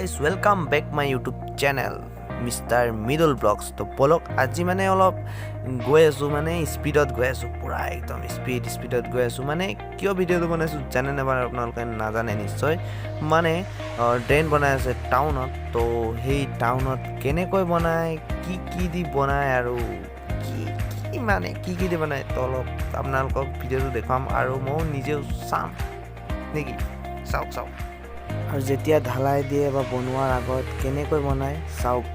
Guys welcome back my YouTube channel mister Mridul blogs. তো বলক আজি মানে অলপ গৈ আছোঁ, মানে স্পীডত গৈ আছোঁ, পূৰা একদম স্পীডত গৈ আছোঁ। মানে কিয় ভিডিঅ'টো বনাইছোঁ জানে নাপায়, আপোনালোকে নাজানে নিশ্চয়। মানে ড্ৰেইন বনাই আছে টাউনত। তো সেই টাউনত কেনেকৈ বনায়, কি দি বনায় আৰু কি দি বনায়, তো অলপ আপোনালোকক ভিডিঅ'টো দেখুৱাম আৰু ময়ো নিজেও চাম নেকি। চাওক আৰু যেতিয়া ঢালাই দিয়ে বা বনোৱাৰ আগত কেনেকৈ বনায় চাওক।